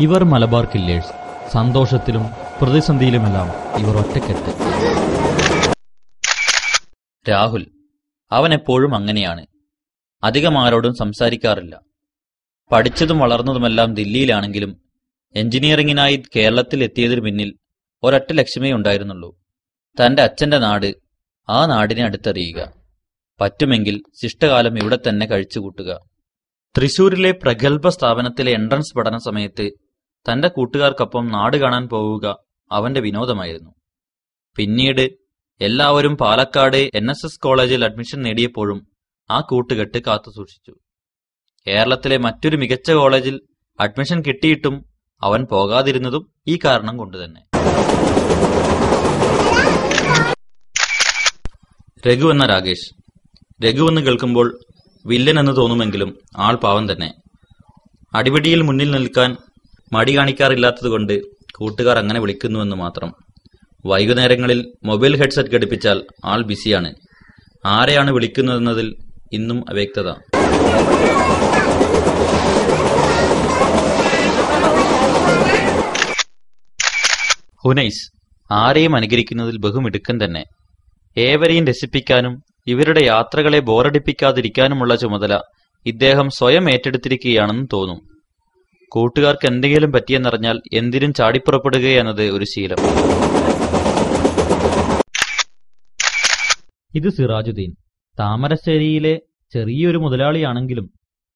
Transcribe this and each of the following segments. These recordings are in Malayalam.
ഇവർ മലബാർ കില്ലേഴ്സ്. സന്തോഷത്തിലും പ്രതിസന്ധിയിലുമെല്ലാം ഇവർ ഒറ്റക്കെട്ട്. രാഹുൽ അവനെപ്പോഴും അങ്ങനെയാണ്. അധികം ആരോടും സംസാരിക്കാറില്ല. പഠിച്ചതും വളർന്നതുമെല്ലാം ദില്ലിയിലാണെങ്കിലും എഞ്ചിനീയറിംഗിനായി കേരളത്തിൽ എത്തിയതിനു പിന്നിൽ ഒരൊറ്റ ലക്ഷ്യമേ ഉണ്ടായിരുന്നുള്ളൂ: തന്റെ അച്ഛന്റെ നാട്, ആ നാടിനെ അടുത്തറിയുക. പറ്റുമെങ്കിൽ ശിഷ്ടകാലം ഇവിടെ തന്നെ കഴിച്ചുകൂട്ടുക. തൃശൂരിലെ പ്രഗത്ഭ സ്ഥാപനത്തിലെ എൻട്രൻസ് പഠന സമയത്ത് തന്റെ കൂട്ടുകാർക്കൊപ്പം നാട് കാണാൻ പോവുക അവന്റെ വിനോദമായിരുന്നു. പിന്നീട് എല്ലാവരും പാലക്കാട് NSS കോളേജിൽ അഡ്മിഷൻ നേടിയപ്പോഴും ആ കൂട്ടുകെട്ട് കാത്തുസൂക്ഷിച്ചു. കേരളത്തിലെ മറ്റൊരു മികച്ച കോളേജിൽ അഡ്മിഷൻ കിട്ടിയിട്ടും അവൻ പോകാതിരുന്നതും ഈ കാരണം കൊണ്ടുതന്നെ. രഘു എന്ന രാകേഷ്. രഘു എന്ന് കേൾക്കുമ്പോൾ വില്ലൻ എന്ന് തോന്നുമെങ്കിലും ആൾ പാവം തന്നെ. അടിപിടിയിൽ മുന്നിൽ നിൽക്കാൻ മടി കാണിക്കാറില്ലാത്തതുകൊണ്ട് കൂട്ടുകാർ അങ്ങനെ വിളിക്കുന്നുവെന്ന് മാത്രം. വൈകുന്നേരങ്ങളിൽ മൊബൈൽ ഹെഡ്സെറ്റ് ഘടിപ്പിച്ചാൽ ആൾ ബിസിയാണ്. ആരെയാണ് വിളിക്കുന്നതെന്നതിൽ ഇന്നും അവ്യക്തത. ഹുനൈസ് ആരെയും അനുകരിക്കുന്നതിൽ ബഹുമിടുക്കൻ തന്നെ. ഏവരെയും രസിപ്പിക്കാനും ഇവരുടെ യാത്രകളെ ബോറടിപ്പിക്കാതിരിക്കാനുമുള്ള ചുമതല ഇദ്ദേഹം സ്വയം ഏറ്റെടുത്തിരിക്കുകയാണെന്ന് തോന്നും. കൂട്ടുകാർക്ക് എന്തെങ്കിലും പറ്റിയെന്നറിഞ്ഞാൽ എന്തിനും ചാടിപ്പുറപ്പെടുകയെന്നത് ഒരു ശീലം. ഇത് സിറാജുദ്ദീൻ. താമരശ്ശേരിയിലെ ചെറിയൊരു മുതലാളിയാണെങ്കിലും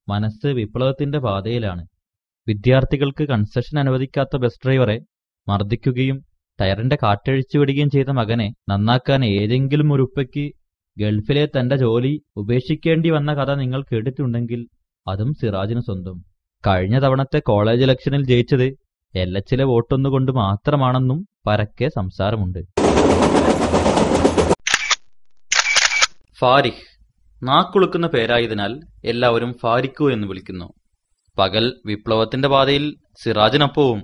മനസ്സ് വിപ്ലവത്തിന്റെ പാതയിലാണ്. വിദ്യാർത്ഥികൾക്ക് കൺസെഷൻ അനുവദിക്കാത്ത ബസ് ഡ്രൈവറെ മർദ്ദിക്കുകയും ടയറിന്റെ കാറ്റഴിച്ചു വിടുകയും ചെയ്ത മകനെ നന്നാക്കാൻ ഏതെങ്കിലും ഒരു ഉപ്പയ്ക്ക് ഗൾഫിലെ തന്റെ ജോലി ഉപേക്ഷിക്കേണ്ടി വന്ന കഥ നിങ്ങൾ കേട്ടിട്ടുണ്ടെങ്കിൽ അതും സിറാജിന് സ്വന്തം. കഴിഞ്ഞ തവണത്തെ കോളേജ് ഇലക്ഷനിൽ ജയിച്ചത് LHലെ വോട്ടൊന്നുകൊണ്ട് മാത്രമാണെന്നും പരക്കെ സംസാരമുണ്ട്. ഫാരിഖ് നാക്കുളുക്കുന്ന പേരായതിനാൽ എല്ലാവരും ഫാരിഖു എന്ന് വിളിക്കുന്നു. പകൽ വിപ്ലവത്തിന്റെ പാതയിൽ സിറാജിനൊപ്പവും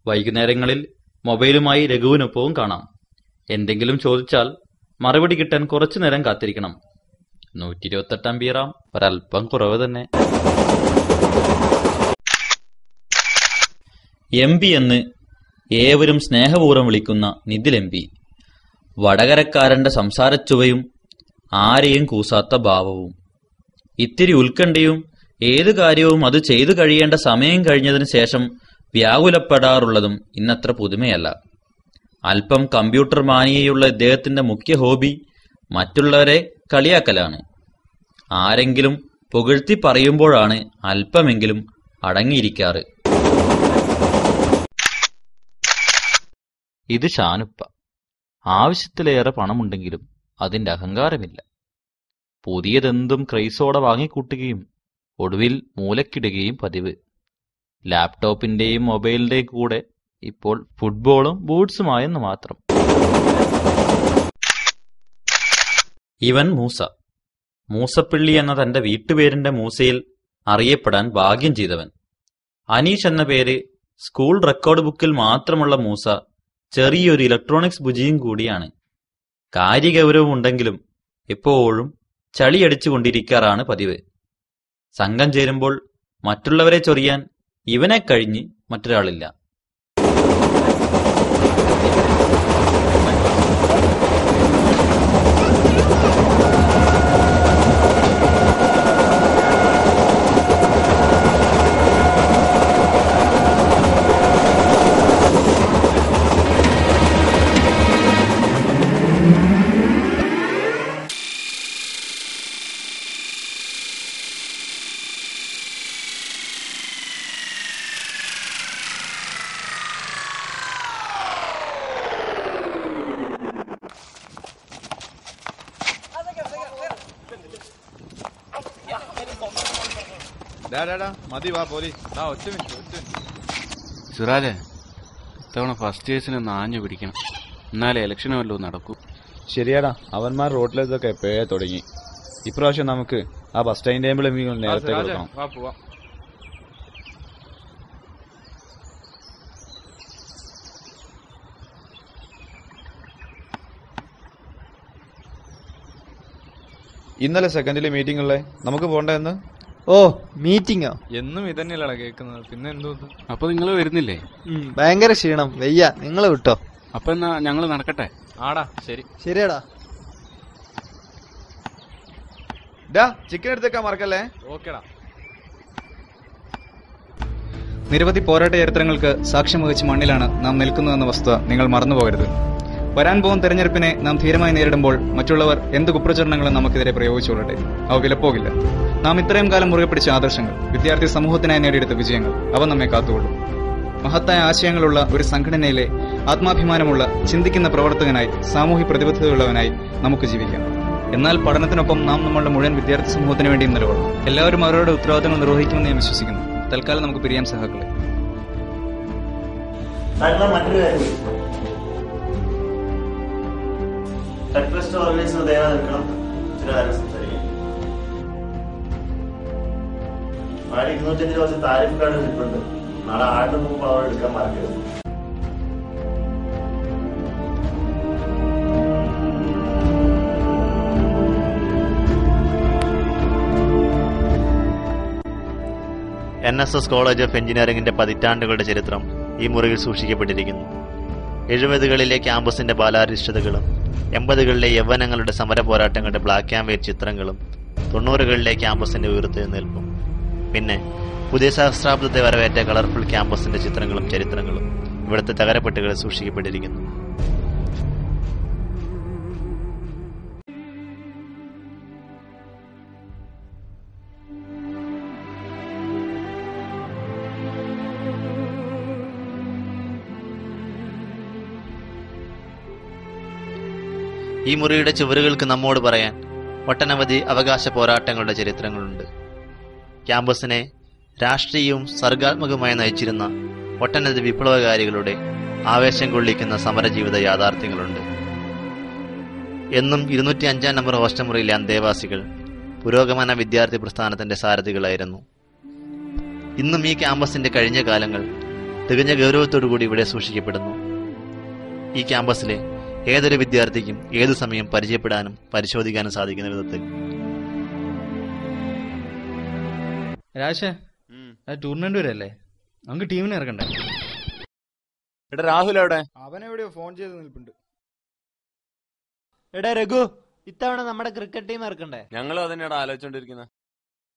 വൈകുന്നേരങ്ങളിൽ മൊബൈലുമായി രഘുവിനൊപ്പവും കാണാം. എന്തെങ്കിലും ചോദിച്ചാൽ മറുപടി കിട്ടാൻ കുറച്ചു നേരം കാത്തിരിക്കണം. 128 അമ്പീറാം, ഒരൽപ്പം കുറവ് തന്നെ. MP എന്ന് ഏവരും സ്നേഹപൂർവ്വം വിളിക്കുന്ന നിതിൽ MP. വടകരക്കാരന്റെ സംസാരച്ചുവയും ആരെയും കൂസാത്ത ഭാവവും ഇത്തിരി ഉത്കണ്ഠയും ഏതു കാര്യവും അത് ചെയ്തു കഴിയേണ്ട സമയം കഴിഞ്ഞതിന് ശേഷം വ്യാകുലപ്പെടാറുള്ളതും ഇന്നത്ര പുതുമയല്ല. അല്പം കമ്പ്യൂട്ടർ മാനിയയുള്ള ഇദ്ദേഹത്തിന്റെ മുഖ്യ ഹോബി മറ്റുള്ളവരെ കളിയാക്കലാണ്. ആരെങ്കിലും പുകഴ്ത്തി പറയുമ്പോഴാണ് അല്പമെങ്കിലും അടങ്ങിയിരിക്കാറ്. ഇത് ഷാനുപ്പ. ആവശ്യത്തിലേറെ പണമുണ്ടെങ്കിലും അതിന്റെ അഹങ്കാരമില്ല. പുതിയതെന്തും ക്രൈസോടെ വാങ്ങിക്കൂട്ടുകയും ഒടുവിൽ മൂലക്കിടുകയും പതിവ്. ലാപ്ടോപ്പിന്റെയും മൊബൈലിന്റെയും കൂടെ ഇപ്പോൾ ഫുട്ബോളും ബൂട്ട്സുമായെന്ന് മാത്രം. ഇവൻ മൂസ. മൂസപ്പിള്ളി എന്ന തന്റെ വീട്ടുപേരിന്റെ മൂസയിൽ അറിയപ്പെടാൻ ഭാഗ്യം ചെയ്തവൻ. അനീഷ് എന്ന പേര് സ്കൂൾ റെക്കോർഡ് ബുക്കിൽ മാത്രമുള്ള മൂസ ചെറിയൊരു ഇലക്ട്രോണിക്സ് ബുജിയും കൂടിയാണ്. കാര്യഗൗരവമുണ്ടെങ്കിലും എപ്പോഴും ചളിയടിച്ചുകൊണ്ടിരിക്കാറാണ് പതിവ്. സംഘം ചേരുമ്പോൾ മറ്റുള്ളവരെ ചൊറിയാൻ ഇവനെ കഴിഞ്ഞ് മറ്റൊരാളില്ല. മതി വാ പോലീസ്. സിറാജെ, ഇത്തവണ ഫസ്റ്റ് ഇയേഴ്സിന് നാഞ്ഞു പിടിക്കണം, എന്നാലേ ഇലക്ഷന് വല്ലതും നടക്കൂ. ശരിയാടാ, അവന്മാർ റോഡിലേതൊക്കെ എപ്പോഴേ തുടങ്ങി. ഇപ്രാവശ്യം നമുക്ക് ആ ബസ് ടൈം ടേബിൾ നേരത്തെ കൊടുക്കണം. ഇന്നലെ സെക്കൻഡിലെ മീറ്റിംഗ് ഉള്ളേ, നമുക്ക് പോണ്ടെന്ന്. ഓ മീറ്റിങ്ങോ? എന്നും ഇതന്നെയല്ലാണ് കേൾക്കുന്നത്, പിന്നെ എന്തോ ഇത്? അപ്പൊ നിങ്ങൾ വരുന്നില്ലേ? ഭയങ്കര ക്ഷീണം, വയ്യ, നിങ്ങള് വിട്ടോ. അപ്പൊ എന്നാ ഞങ്ങള് നടക്കട്ടെ? ആടാ ശരി. ശരിയാടാ. ചിക്കൻ എടുത്തേക്കാൻ മറക്കല്ലേ. ഓക്കേടാ. നിരവധി പോരാട്ട ചരിത്രങ്ങൾക്ക് സാക്ഷ്യം വഹിച്ച മണ്ണിലാണ് നാം നിൽക്കുന്നതെന്ന വസ്തുത നിങ്ങൾ മറന്നുപോകരുത്. വരാൻ പോകുന്ന തെരഞ്ഞെടുപ്പിനെ നാം ധീരമായി നേരിടുമ്പോൾ മറ്റുള്ളവർ എന്ത് കുപ്രചരണങ്ങളും നമുക്കെതിരെ പ്രയോഗിച്ചുകൊള്ളട്ടെ, അവ വിലപ്പോകില്ല. നാം ഇത്രയും കാലം മുറുകെ പിടിച്ച ആദർശങ്ങൾ, വിദ്യാർത്ഥി സമൂഹത്തിനായി നേടിയെടുത്ത വിജയങ്ങൾ, അവ നമ്മെ കാത്തുകൊള്ളും. മഹത്തായ ആശയങ്ങളുള്ള ഒരു സംഘടനയിലെ ആത്മാഭിമാനമുള്ള ചിന്തിക്കുന്ന പ്രവർത്തകനായി, സാമൂഹ്യ പ്രതിബദ്ധതയുള്ളവനായി നമുക്ക് ജീവിക്കാം. എന്നാൽ പഠനത്തിനൊപ്പം നാം നമ്മളുടെ മുഴുവൻ വിദ്യാർത്ഥി സമൂഹത്തിന് വേണ്ടിയും നിലകൊള്ളണം. എല്ലാവരും അവരുടെ ഉത്തരവാദിത്തങ്ങൾ നിർവഹിക്കുമെന്ന് ഞാൻ വിശ്വസിക്കുന്നു. തൽക്കാലം നമുക്ക് പിരിയാം സഹാക്കളെ. മറ്റൊരു കാര്യം, ടെക്സ്റ്റ് ഓർഗനൈസർ തയ്യാറാ നിൽക്കണം. ചില കാര്യം സംസാരിക്കാം. 250 ദിവസം താരിഫ് കാർഡ് കിട്ടുന്നുണ്ട്. നാളെ 6 മുമ്പ് അവർ എടുക്കാൻ മറക്കരുത്. NSS കോളേജ് ഓഫ് എഞ്ചിനീയറിംഗിന്റെ പതിറ്റാണ്ടുകളുടെ ചരിത്രം ഈ മുറിയിൽ സൂക്ഷിക്കപ്പെട്ടിരിക്കുന്നു. 70കളിലെ ക്യാമ്പസിന്റെ ബാലാരിഷ്ടതകളും 80കളിലെ യൗവനങ്ങളുടെ സമര പോരാട്ടങ്ങളുടെ ബ്ലാക്ക് ആൻഡ് വൈറ്റ് ചിത്രങ്ങളും 90കളിലെ ക്യാമ്പസിന്റെ ഉയർത്തെഴുന്നേൽപ്പും, പിന്നെ പുതിയ സഹസ്രാബ്ദത്തെ വരവേറ്റ കളർഫുൾ ക്യാമ്പസിന്റെ ചിത്രങ്ങളും ചരിത്രങ്ങളും ഇവിടുത്തെ തകരപ്പെട്ടുകളിൽ സൂക്ഷിക്കപ്പെട്ടിരിക്കുന്നു. ഈ മുറിയുടെ ചുവരുകൾക്ക് നമ്മോട് പറയാൻ ഒട്ടനവധി അവകാശ പോരാട്ടങ്ങളുടെ ചരിത്രങ്ങളുണ്ട്. ക്യാമ്പസിനെ രാഷ്ട്രീയവും സർഗാത്മകമായി നയിച്ചിരുന്ന ഒട്ടനവധി വിപ്ലവകാരികളുടെ ആവേശം കൊള്ളിക്കുന്ന സമരജീവിത യാഥാർത്ഥ്യങ്ങളുണ്ട്. എന്നും 205 നമ്പർ ഹോസ്റ്റൽ മുറിയിലെ അന്തേവാസികൾ പുരോഗമന വിദ്യാർത്ഥി പ്രസ്ഥാനത്തിന്റെ സാരഥികളായിരുന്നു. ഇന്നും ഈ ക്യാമ്പസിന്റെ കഴിഞ്ഞ കാലങ്ങൾ തികഞ്ഞ ഗൗരവത്തോടുകൂടി ഇവിടെ സൂക്ഷിക്കപ്പെടുന്നു. ഈ ക്യാമ്പസിലെ ഏതൊരു വിദ്യാർത്ഥിക്കും ഏതു സമയം പരിചയപ്പെടാനും പരിശോധിക്കാനും സാധിക്കുന്ന വിധത്തിൽ. രാശേ, ടൂർണമെന്റ് വരല്ലേ, നമുക്ക് ടീമിനെ ഇറക്കണ്ടേ? എടാ രാഹുൽ എവിടെ? അവനെവിടെയോ ഫോൺ ചെയ്ത് നിൽപ്പുണ്ട്. എടാ രഘു, ഇത്തവണ നമ്മുടെ ക്രിക്കറ്റ് ടീം ഇറക്കണ്ടേ? ഞങ്ങളും അതന്നെയാണ് ആലോചിച്ചോണ്ടിരിക്കുന്നത്.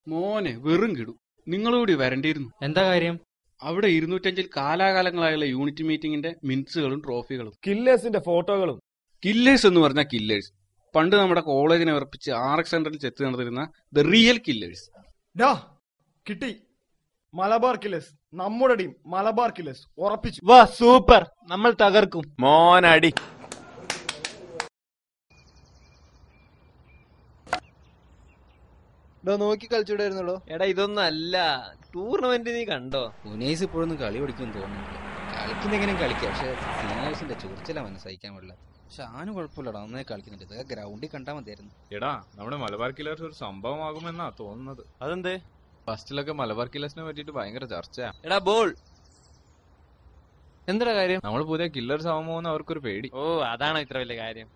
മോനെ വെറും കിടും, നിങ്ങളൂടി വരണ്ടിയിരുന്നു. എന്താ കാര്യം? അവിടെ 205 കാലാകാലങ്ങളായുള്ള യൂണിറ്റ് മീറ്റിംഗിന്റെ മിനിറ്റ്സുകളും ട്രോഫികളും കില്ലേഴ്സിന്റെ ഫോട്ടോകളും. കില്ലേഴ്സ് എന്ന് പറഞ്ഞ കില്ലേഴ്സ് പണ്ട് നമ്മുടെ കോളേജിനെ ഉറപ്പിച്ച് RX സെന്ററിൽ ചെത്ത് നടന്നിരുന്ന ദ റിയൽ കില്ലേഴ്സ്. കിട്ടി, മലബാർ കില്ലേഴ്സ്. നമ്മുടെ ടീം മലബാർ കില്ലേഴ്സ് ഉറപ്പിച്ചു. വാ, സൂപ്പർ, നമ്മൾ തകർക്കും. മോനടി. നോക്കി കളിച്ചൂടായിരുന്നല്ലോ. എടാ ഇതൊന്നും അല്ല ടൂർണമെന്റ്, നീ കണ്ടോ? ഉനൈസ് ഇപ്പോഴൊന്നും കളി പഠിക്കുമെന്ന് തോന്നുന്നില്ല. കളിക്കുന്നെങ്കിലും കളിക്കാം, പക്ഷെ സീനിയേഴ്സിന്റെ ചൊറിച്ചില മനസ്സഹിക്കാൻ പാടില്ല. പക്ഷെ ആനും കുഴപ്പമില്ലടാ, നന്നായി കളിക്കുന്നുണ്ട്. ഇതൊക്കെ ഗ്രൗണ്ടിൽ കണ്ടാൽ മതിയായിരുന്നു. എടാ നമ്മുടെ മലബാർ കില്ലേഴ്സ് ഒരു സംഭവമാകുമെന്നാ തോന്നുന്നത്. അതെന്തേ? ഫസ്റ്റിലൊക്കെ മലബാർ കില്ലേഴ്സിനെ പറ്റിയിട്ട് ഭയങ്കര ചർച്ചയാ. എടാ ബോൾ, എന്താ കാര്യം? നമ്മൾ പുതിയ കില്ലേഴ്സ് ആവുമോന്ന് അവർക്കൊരു പേടി. ഓ, അതാണോ ഇത്ര വലിയ കാര്യം?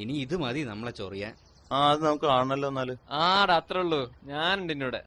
ഇനി ഇത് മതി നമ്മളെ ചൊറിയാൻ. അത് നമുക്ക് കാണണല്ലോ. എന്നാല് ആടാ, അത്രേ ഉള്ളൂ. ഞാനുണ്ട് എന്നോട്.